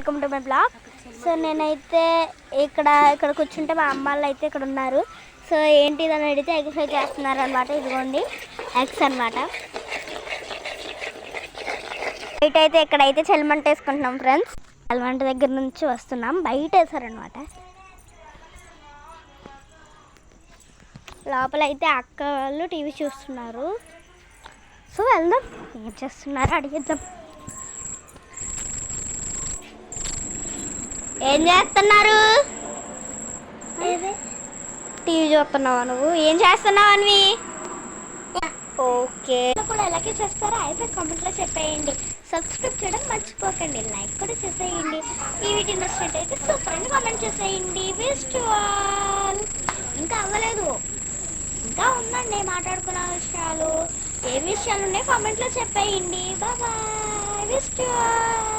Welcome to my blog. So నేనైతే ఇక్కడ కూర్చుంటే మా అమ్మ వాళ్ళు అయితే ఇక్కడ ఉన్నారు. సో ఏంటి అని అడిగితే ఎగ్ ఫ్రై చేస్తున్నారు అనమాట. ఇదిగోండి ఎగ్స్ అనమాట. బయట అయితే ఇక్కడైతే చలిమంట వేసుకుంటున్నాం ఫ్రెండ్స్. చలిమంట దగ్గర నుంచి వస్తున్నాం. బయట వేసారనమాట. లోపల అయితే అక్క వాళ్ళు టీవీ చూస్తున్నారు. సో వెళ్దాం, ఏం చేస్తున్నారు అడిగిద్దాం. ఏం చేస్తున్నారు? టీవీ చూస్తున్నావా నువ్వు? ఏం చేస్తున్నావు అనివి? ఓకే, కూడా ఎలాగే చేస్తారో అయితే కామెంట్లో చెప్పేయండి. సబ్స్క్రైబ్ చేయడం మర్చిపోకండి. లైక్ కూడా చేసేయండి. ఈ వీడియో నచ్చినట్టయితే సూపర్ అని కామెంట్ చేసేయండి. Best all. ఇంకా అవ్వలేదు, ఇంకా ఉందండి మాట్లాడుకున్న విషయాలు. ఏ విషయాలు ఉన్నాయి కామెంట్లో చెప్పేయండి. Bye bye. Best all.